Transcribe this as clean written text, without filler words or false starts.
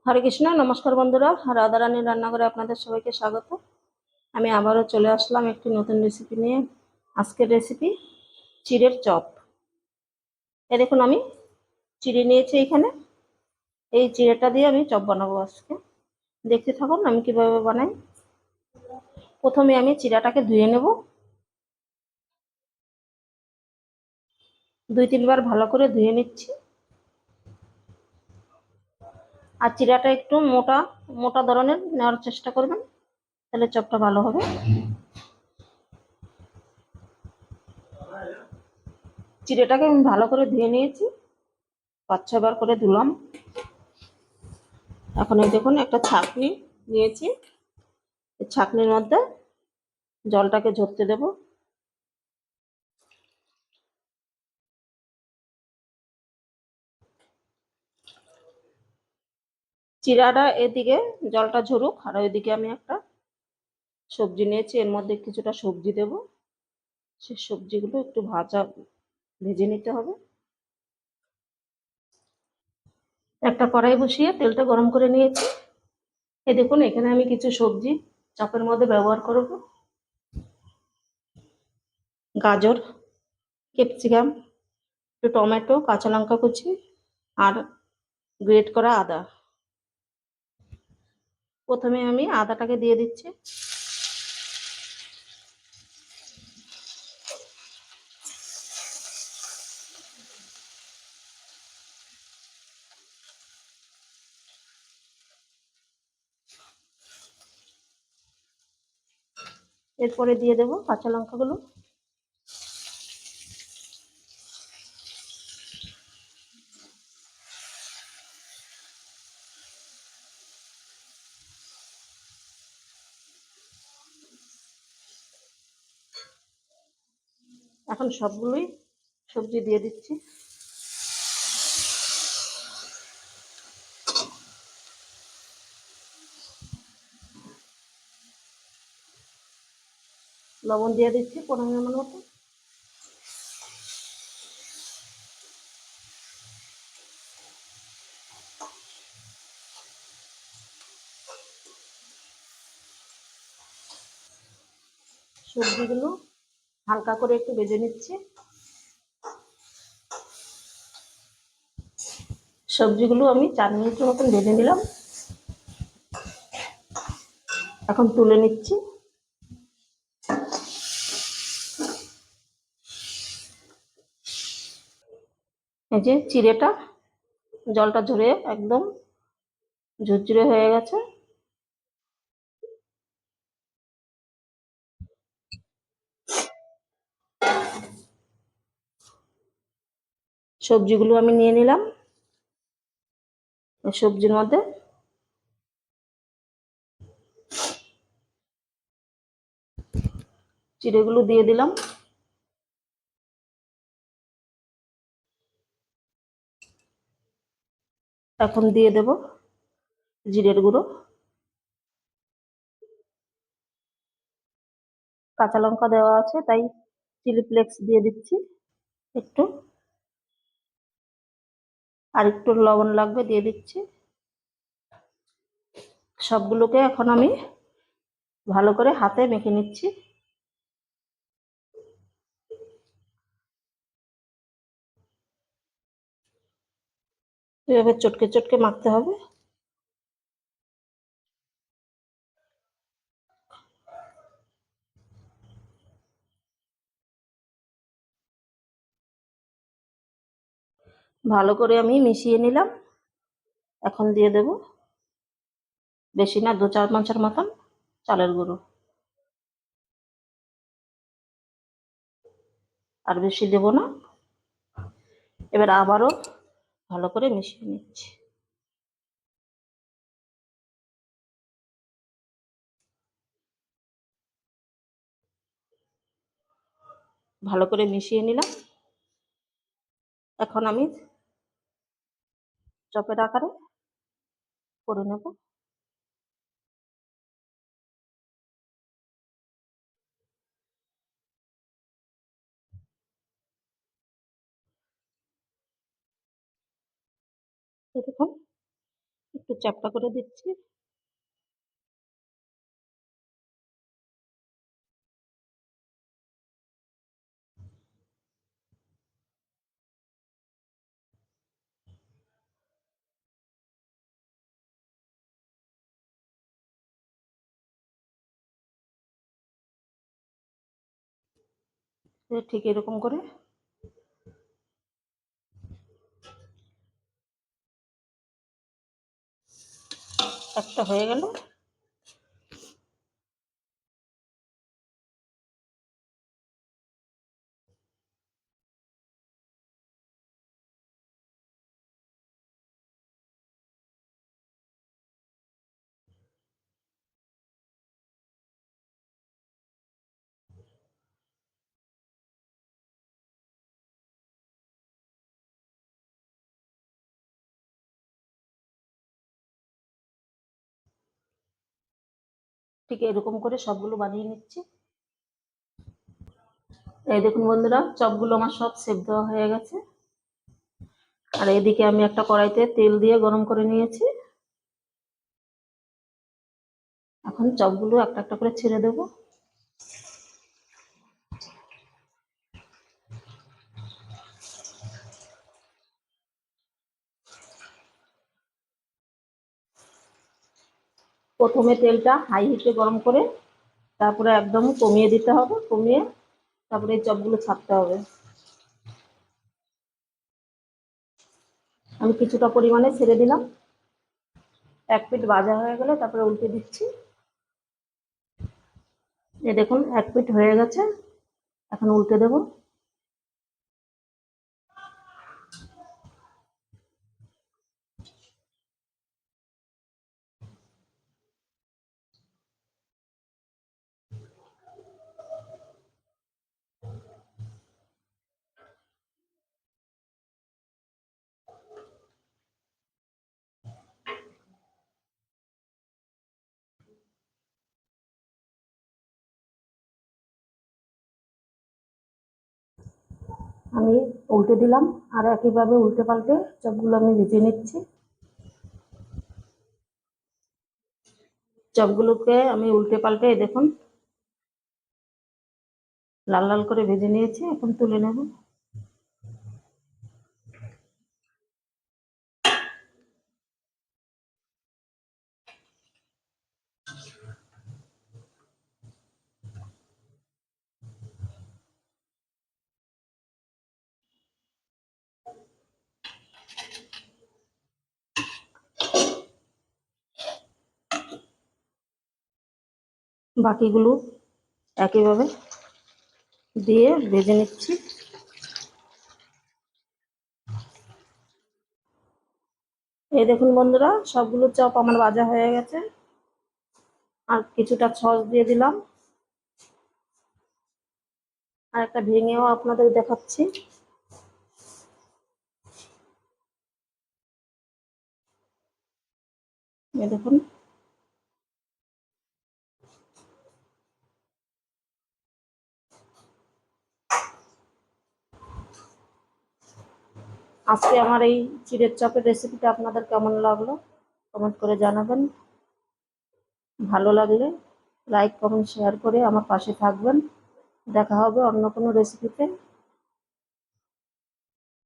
হরে কৃষ্ণ, নমস্কার বন্ধুরা। রাধারানীর রান্নাঘরে আপনাদের সবাইকে স্বাগত। আমি আবারও চলে আসলাম একটি নতুন রেসিপি নিয়ে। আজকের রেসিপি চিড়ের চপ। দেখুন, আমি চিড়ে নিয়েছি এখানে। এই চিড়েটা দিয়ে আমি চপ বানাবো আজকে। দেখতে থাকুন আমি কিভাবে বানাই। প্রথমে আমি চিড়াটাকে ধুয়ে নেব। 2-3 বার ভালো করে ধুয়ে নিচ্ছি। আর চিড়াটা একটু মোটা মোটা ধরনের নেওয়ার চেষ্টা করবেন, তাহলে চপটা ভালো হবে। চিড়েটাকে আমি ভালো করে ধুয়ে নিয়েছি, 5-6 বার করে ধুলাম। এখন এই দেখুন, একটা ছাঁকনি নিয়েছি। এই ছাঁকনির মধ্যে জলটাকে ঝরতে দেব। চিড়াটা এদিকে জলটা ঝরুক, আর ওইদিকে আমি একটা সবজি নিয়েছি, এর মধ্যে কিছুটা সবজি দেব। সেই সবজিগুলো একটু ভেজে নিতে হবে। একটা কড়াই বসিয়ে তেলটা গরম করে নিয়েছি। এই দেখুন, এখানে আমি কিছু সবজি চপের মধ্যে ব্যবহার করব। গাজর, ক্যাপসিকাম, একটু টমেটো, কাঁচা লঙ্কা কুচি, আর গ্রেট করা আদা। প্রথমে আমি আদাটাকে দিয়ে দিচ্ছি। এরপরে দিয়ে দেব কাঁচা লঙ্কাগুলো। এখন সবগুলোই সবজি দিয়ে দিচ্ছি। লবণ দিয়ে দিচ্ছি পরিমাণ মতো। সবজিগুলো হালকা করে একটু ভেজে নিচ্ছি। সবজিগুলো আমি 4 মিনিটের মতন ভেজে নিলাম। এখন তুলে নিচ্ছি। এই যে চিড়েটা জলটা ঝরে একদম ঝুরঝুরে হয়ে গেছে। সবজিগুলো আমি নিয়ে নিলাম। সবজির মধ্যে চিড়েগুলো দিয়ে দিলাম। এখন দিয়ে দেব জিরের গুঁড়ো, কাঁচা লঙ্কা দেওয়া আছে তাই চিলি ফ্লেক্স দিয়ে দিচ্ছি একটু, আর একটু লবণ লাগবে দিয়ে দিচ্ছি। সবগুলোকে এখন আমি ভালো করে হাতে মেখে নিচ্ছি। এভাবে চটকে চটকে মাখতে হবে। ভালো করে আমি মিশিয়ে নিলাম। এখন দিয়ে দেব, বেশি না, 2 চামচের মতন চালের গুঁড়ো। আর বেশি দেব না। এবার আবারও ভালো করে মিশিয়ে নিচ্ছি। ভালো করে মিশিয়ে নিলাম। এখন আমি চপের আকারে করে নেব। দেখুন, একটু চ্যাপ্টা করে দিচ্ছি। ঠিক এরকম করে একটা হয়ে গেল। ঠিক এরকম করে সবগুলো বানিয়ে নিচ্ছি। এই দেখুন বন্ধুরা, চপগুলো আমার সব সেদ্ধ দেওয়া হয়ে গেছে। আর এদিকে আমি একটা কড়াইতে তেল দিয়ে গরম করে নিয়েছি। এখন চপগুলো একটা একটা করে ছেড়ে দেবো। প্রথমে তেলটা হাই হিটে গরম করে তারপরে একদম কমিয়ে দিতে হবে, কমিয়ে তারপরে এই চপগুলো ছাড়তে হবে। আমি কিছুটা পরিমাণে ছেড়ে দিলাম। এক পিঠ ভাজা হয়ে গেলে তারপরে উল্টে দিচ্ছি। এই দেখুন এক পিঠ হয়ে গেছে, এখন উল্টে দেব। আমি উল্টে দিলাম, আর একইভাবে উল্টে পাল্টে চপগুলো আমি ভেজে নিচ্ছি। চপগুলোকে আমি উল্টে পাল্টে দেখুন লাল লাল করে ভেজে নিয়েছি, এখন তুলে নেব। বাকিগুলো একইভাবে দিয়ে ভেজে নিচ্ছি। এই দেখুন বন্ধুরা, সবগুলো চপ আমার ভাজা হয়ে গেছে। আর কিছুটা সস দিয়ে দিলাম, আর একটা ভেঙেও আপনাদের দেখাচ্ছি। এই দেখুন, আজকে আমার এই চিড়ের চপের রেসিপিটা আপনাদের কেমন লাগলো কমেন্ট করে জানাবেন। ভালো লাগলে লাইক কমেন্ট শেয়ার করে আমার পাশে থাকবেন। দেখা হবে অন্য কোনো রেসিপিতে।